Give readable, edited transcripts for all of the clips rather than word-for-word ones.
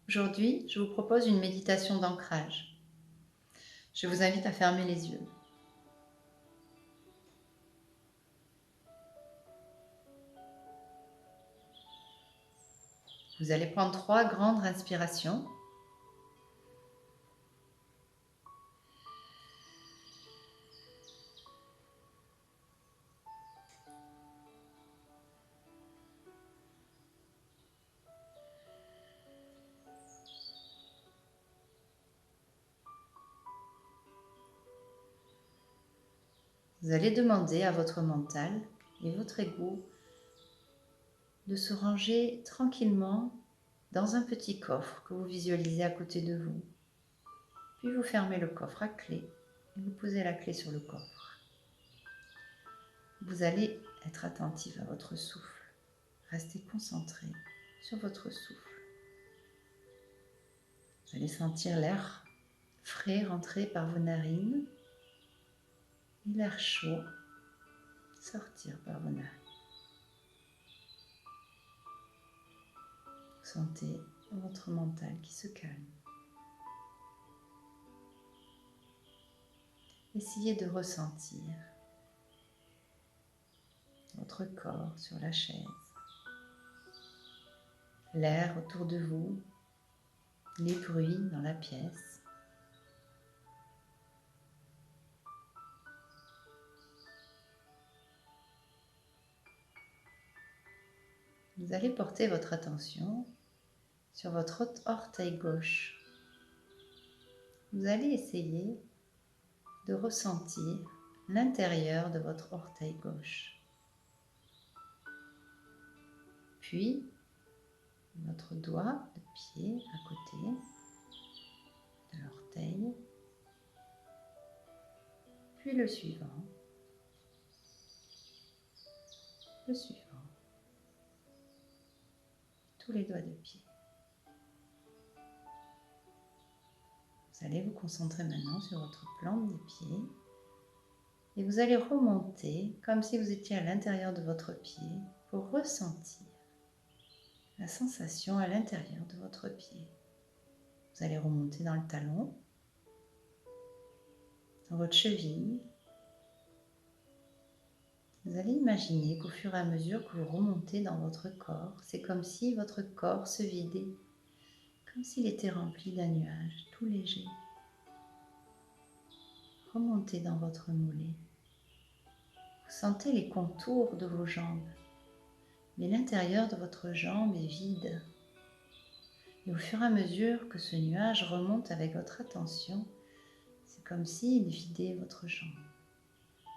Aujourd'hui, je vous propose une méditation d'ancrage. Je vous invite à fermer les yeux. Vous allez prendre 3 grandes respirations. Vous allez demander à votre mental et votre ego de se ranger tranquillement dans un petit coffre que vous visualisez à côté de vous. Puis vous fermez le coffre à clé et vous posez la clé sur le coffre. Vous allez être attentif à votre souffle. Restez concentré sur votre souffle. Vous allez sentir l'air frais rentrer par vos narines et l'air chaud sortir par vos narines. Vous sentez votre mental qui se calme. Essayez de ressentir votre corps sur la chaise, l'air autour de vous, les bruits dans la pièce. Vous allez porter votre attention sur votre orteil gauche. Vous allez essayer de ressentir l'intérieur de votre orteil gauche. Puis, votre doigt de pied à côté de l'orteil, puis le suivant, tous les doigts de pied. Vous allez vous concentrer maintenant sur votre plante des pieds et vous allez remonter comme si vous étiez à l'intérieur de votre pied pour ressentir la sensation à l'intérieur de votre pied. Vous allez remonter dans le talon, dans votre cheville. Vous allez imaginer qu'au fur et à mesure que vous remontez dans votre corps, c'est comme si votre corps se vidait, comme s'il était rempli d'un nuage tout léger. Remontez dans votre mollet. Vous sentez les contours de vos jambes, mais l'intérieur de votre jambe est vide. Et au fur et à mesure que ce nuage remonte avec votre attention, c'est comme s'il vidait votre jambe.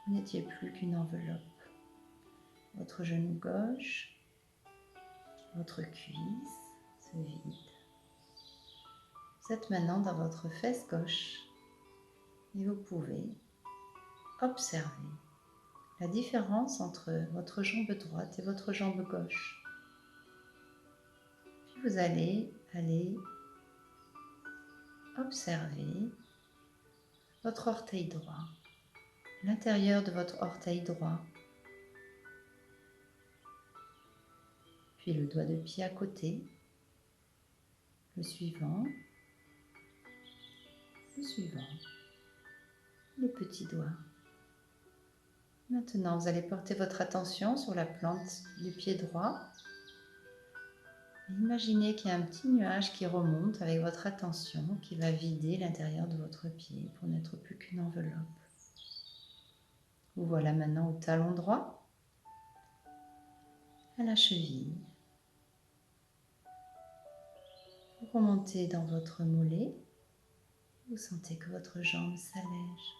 Vous n'étiez plus qu'une enveloppe. Votre genou gauche, votre cuisse se vide. Vous êtes maintenant dans votre fesse gauche et vous pouvez observer la différence entre votre jambe droite et votre jambe gauche. Puis vous allez aller observer votre orteil droit, l'intérieur de votre orteil droit, puis le doigt de pied à côté, le suivant, les petits doigts. Maintenant, vous allez porter votre attention sur la plante du pied droit. Et imaginez qu'il y a un petit nuage qui remonte avec votre attention, qui va vider l'intérieur de votre pied pour n'être plus qu'une enveloppe. Vous voilà maintenant au talon droit, à la cheville. Vous remontez dans votre mollet. Vous sentez que votre jambe s'allège.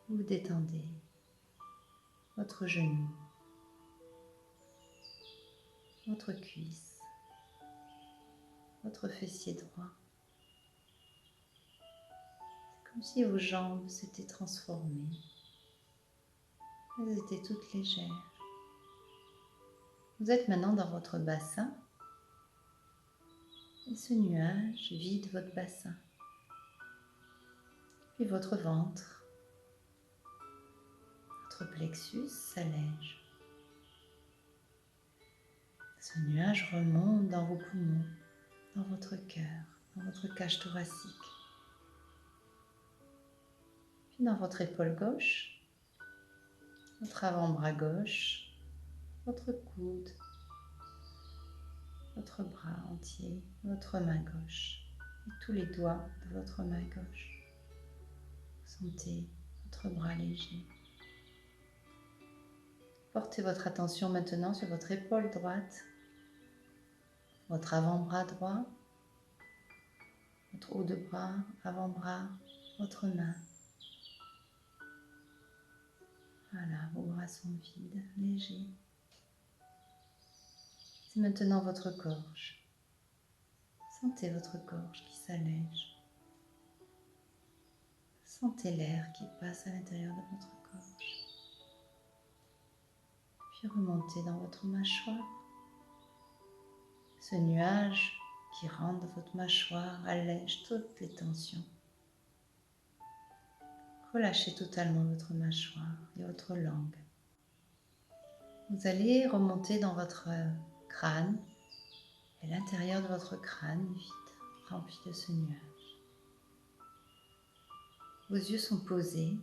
Vous détendez votre genou, votre cuisse, votre fessier droit. C'est comme si vos jambes s'étaient transformées. Elles étaient toutes légères. Vous êtes maintenant dans votre bassin et ce nuage vide votre bassin. Puis votre ventre, votre plexus s'allège. Ce nuage remonte dans vos poumons, dans votre votre cœur, dans votre cage thoracique. Puis dans votre épaule gauche, votre avant-bras gauche, votre coude, votre bras entier, votre main gauche et tous les doigts de votre main gauche. Sentez votre bras léger. Portez votre attention maintenant sur votre épaule droite, votre avant-bras droit, votre haut de bras, avant-bras, votre main. Voilà, vos bras sont vides, légers. C'est maintenant votre gorge. Sentez votre gorge qui s'allège. Sentez l'air qui passe à l'intérieur de votre gorge. Puis remontez dans votre mâchoire. Ce nuage qui rentre dans votre mâchoire allège toutes les tensions. Relâchez totalement votre mâchoire et votre langue. Vous allez remonter dans votre crâne et l'intérieur de votre crâne est vide, rempli de ce nuage. Vos yeux sont posés.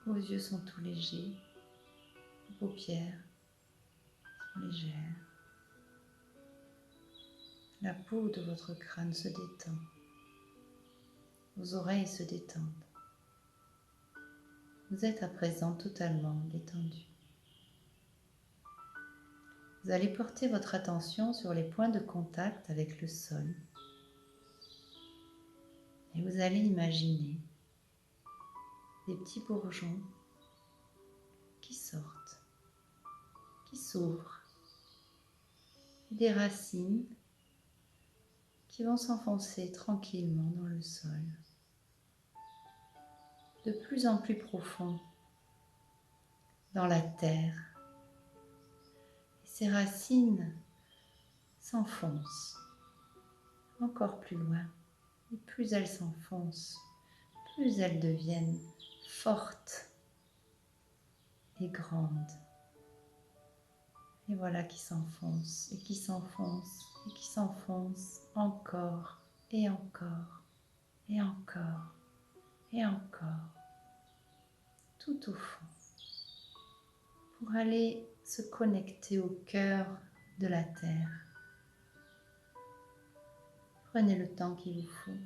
Vos yeux sont tout légers. Vos paupières sont légères. La peau de votre crâne se détend. Vos oreilles se détendent. Vous êtes à présent totalement détendu. Vous allez porter votre attention sur les points de contact avec le sol. Et vous allez imaginer des petits bourgeons qui sortent, qui s'ouvrent, et des racines qui vont s'enfoncer tranquillement dans le sol, de plus en plus profond dans la terre. Et ces racines s'enfoncent encore plus loin. Et plus elles s'enfoncent, plus elles deviennent fortes et grandes. Et voilà qui s'enfonce et qui s'enfonce et qui s'enfonce encore et encore et encore et encore, tout au fond, pour aller se connecter au cœur de la terre. Prenez le temps qu'il vous faut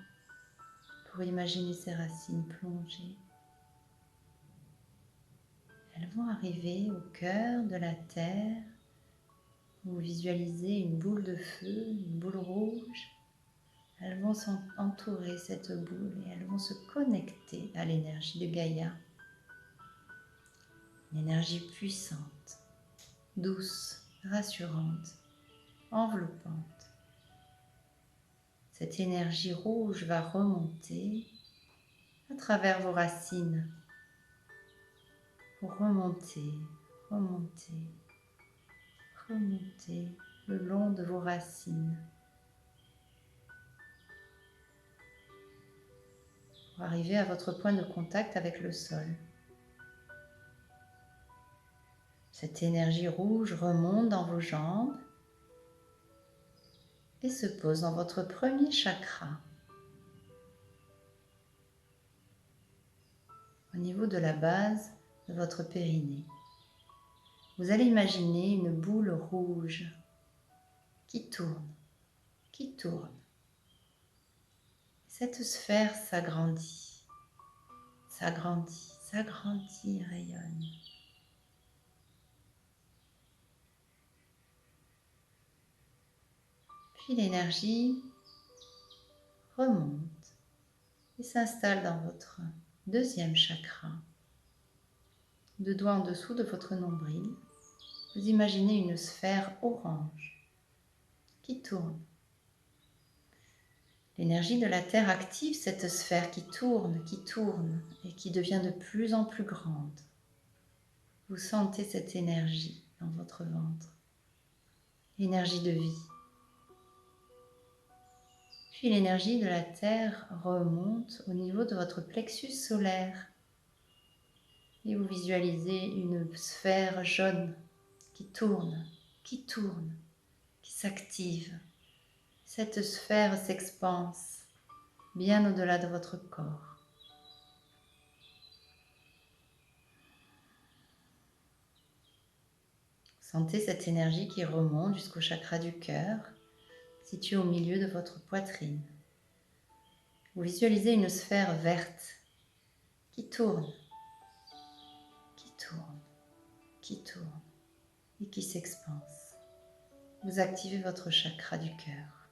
pour imaginer ces racines plongées. Elles vont arriver au cœur de la terre. Vous visualisez une boule de feu, une boule rouge. Elles vont entourer cette boule et elles vont se connecter à l'énergie de Gaïa. Une énergie puissante, douce, rassurante, enveloppante. Cette énergie rouge va remonter à travers vos racines pour remonter, remonter, remonter le long de vos racines pour arriver à votre point de contact avec le sol. Cette énergie rouge remonte dans vos jambes et se pose dans votre premier chakra, au niveau de la base de votre périnée. Vous allez imaginer une boule rouge qui tourne, qui tourne. Cette sphère s'agrandit, s'agrandit, s'agrandit et rayonne. Puis l'énergie remonte et s'installe dans votre deuxième chakra. Deux doigts en dessous de votre nombril, vous imaginez une sphère orange qui tourne. L'énergie de la Terre active cette sphère qui tourne et qui devient de plus en plus grande. Vous sentez cette énergie dans votre ventre, l'énergie de vie. Puis l'énergie de la Terre remonte au niveau de votre plexus solaire et vous visualisez une sphère jaune qui tourne, qui s'active. Cette sphère s'expanse bien au-delà de votre corps. Sentez cette énergie qui remonte jusqu'au chakra du cœur, situé au milieu de votre poitrine. Vous visualisez une sphère verte qui tourne, qui tourne, qui tourne et qui s'expanse. Vous activez votre chakra du cœur.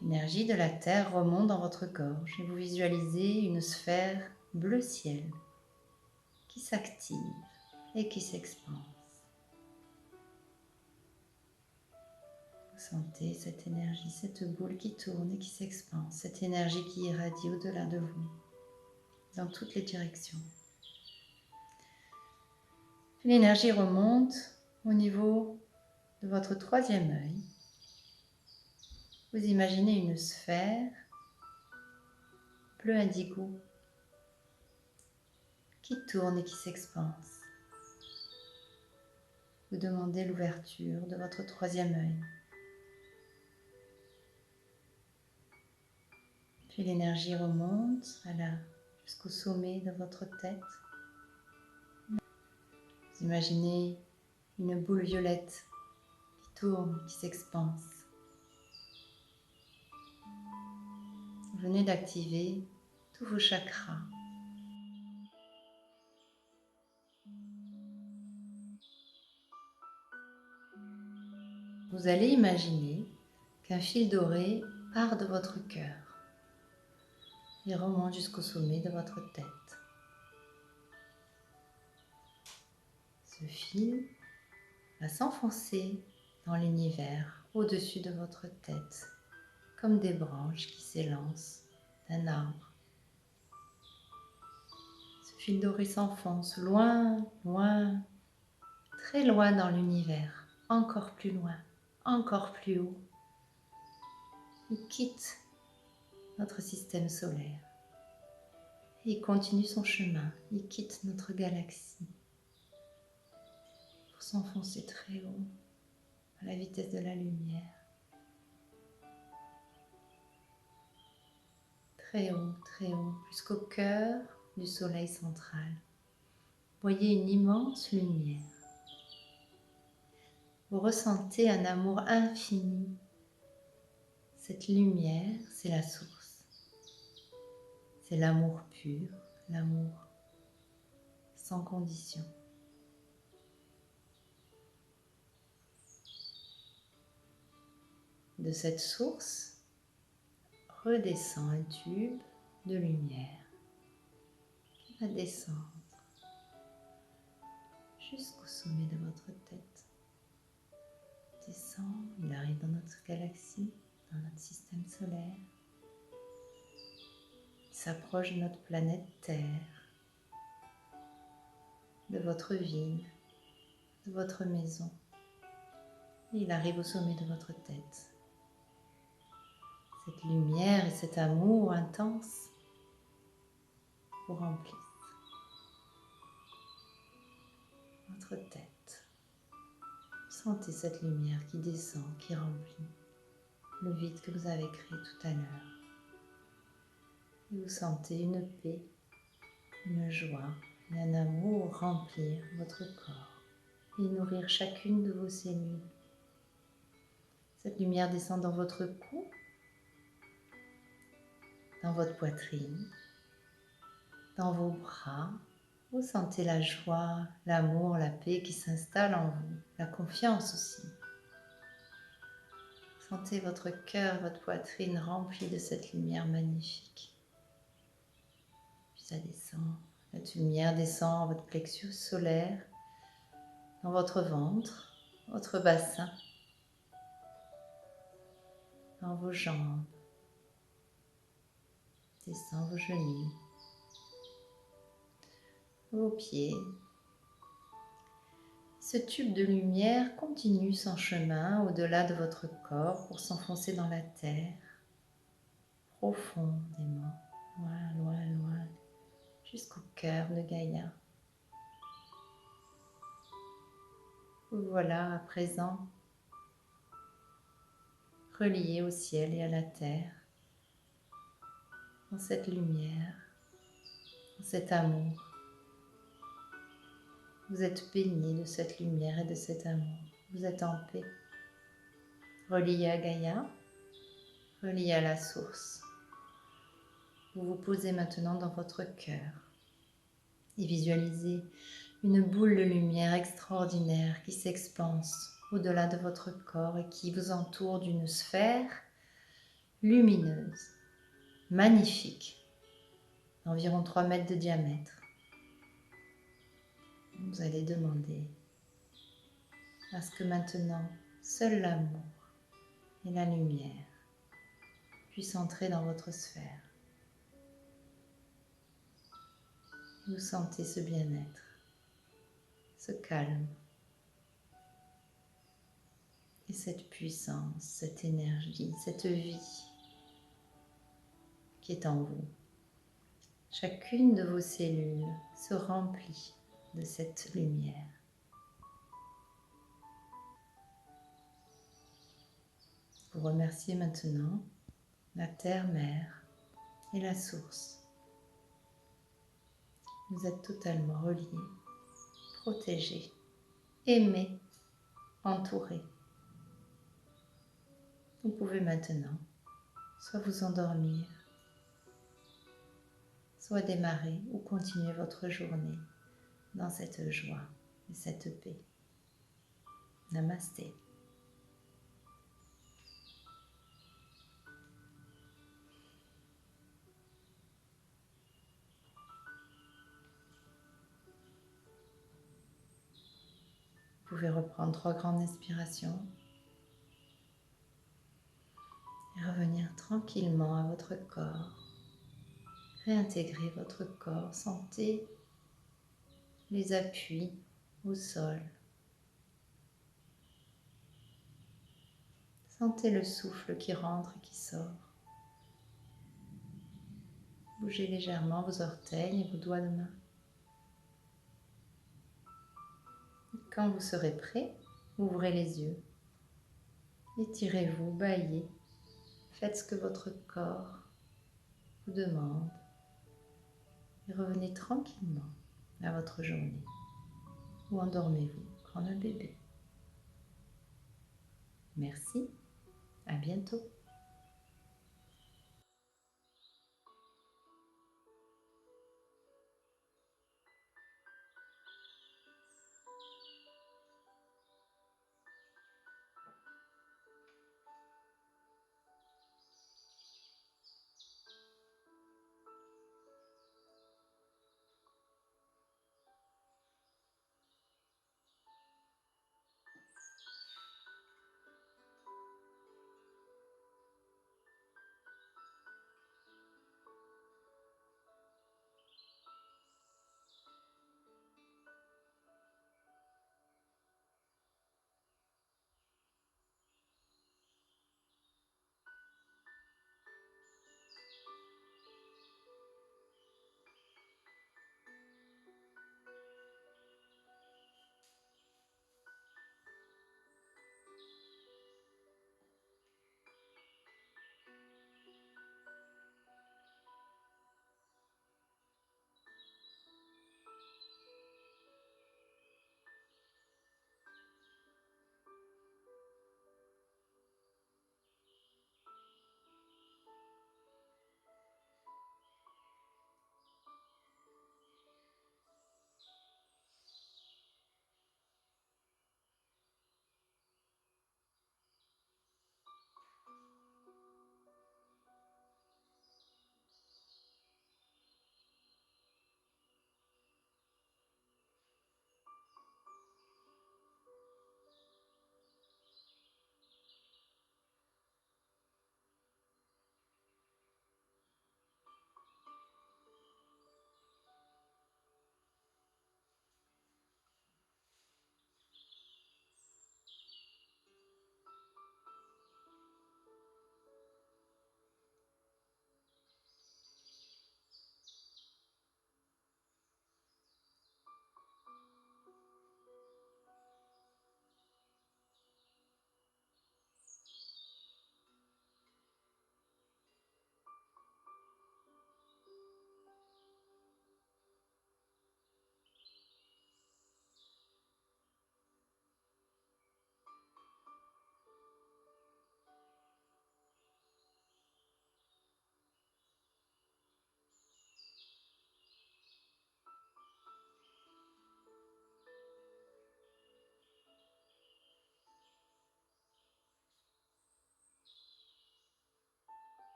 L'énergie de la terre remonte dans votre gorge et vous visualisez une sphère bleu ciel qui s'active et qui s'expanse. Vous sentez cette énergie, cette boule qui tourne et qui s'expanse, cette énergie qui irradie au-delà de vous, dans toutes les directions. Puis l'énergie remonte au niveau de votre troisième œil. Vous imaginez une sphère bleu indigo qui tourne et qui s'expanse. Vous demandez l'ouverture de votre troisième œil. Puis l'énergie remonte jusqu'au sommet de votre tête. Vous imaginez une boule violette qui tourne, qui s'expanse. Vous venez d'activer tous vos chakras. Vous allez imaginer qu'un fil doré part de votre cœur et remonte jusqu'au sommet de votre tête. Ce fil va s'enfoncer dans l'univers au-dessus de votre tête, comme des branches qui s'élancent d'un arbre. Ce fil doré s'enfonce loin, loin, très loin dans l'univers, encore plus loin, encore plus haut. Il quitte notre système solaire et il continue son chemin, il quitte notre galaxie pour s'enfoncer très haut à la vitesse de la lumière. Très haut, jusqu'au cœur du soleil central. Voyez une immense lumière. Vous ressentez un amour infini. Cette lumière, c'est la source. C'est l'amour pur, l'amour sans condition. De cette source redescend un tube de lumière qui va descendre jusqu'au sommet de votre tête. Il descend, il arrive dans notre galaxie, dans notre système solaire. Il s'approche de notre planète Terre, de votre ville, de votre maison. Et il arrive au sommet de votre tête. Cette lumière et cet amour intense vous remplissent votre tête. Sentez cette lumière qui descend, qui remplit le vide que vous avez créé tout à l'heure. Et vous sentez une paix, une joie et un amour remplir votre corps et nourrir chacune de vos cellules. Cette lumière descend dans votre cou, dans votre poitrine, dans vos bras. Vous sentez la joie, l'amour, la paix qui s'installe en vous, la confiance aussi. Sentez votre cœur, votre poitrine remplie de cette lumière magnifique. Puis ça descend, cette lumière descend votre plexus solaire, dans votre ventre, votre bassin, dans vos jambes, descend vos genoux, vos pieds. Ce tube de lumière continue son chemin au-delà de votre corps pour s'enfoncer dans la terre, profondément, loin, loin, loin, jusqu'au cœur de Gaïa. Vous voilà à présent relié au ciel et à la terre, dans cette lumière, dans cet amour. Vous êtes béni de cette lumière et de cet amour. Vous êtes en paix, relié à Gaïa, relié à la source. Vous vous posez maintenant dans votre cœur et visualisez une boule de lumière extraordinaire qui s'expanse au-delà de votre corps et qui vous entoure d'une sphère lumineuse, magnifique, d'environ 3 mètres de diamètre. Vous allez demander à ce que maintenant, seul l'amour et la lumière puissent entrer dans votre sphère. Vous sentez ce bien-être, ce calme et cette puissance, cette énergie, cette vie qui est en vous. Chacune de vos cellules se remplit de cette lumière. Vous remerciez maintenant la terre-mère et la source. Vous êtes totalement reliés, protégés, aimés, entourés. Vous pouvez maintenant soit vous endormir, soit démarrer ou continuer votre journée dans cette joie et cette paix. Namasté. Vous pouvez reprendre 3 grandes inspirations et revenir tranquillement à votre corps. Réintégrer votre corps. Sentez les appuis au sol. Sentez le souffle qui rentre et qui sort. Bougez légèrement vos orteils et vos doigts de main. Quand vous serez prêt, ouvrez les yeux. Étirez-vous, bâillez. Faites ce que votre corps vous demande. Et revenez tranquillement à votre journée. Ou endormez-vous comme un bébé. Merci, à bientôt.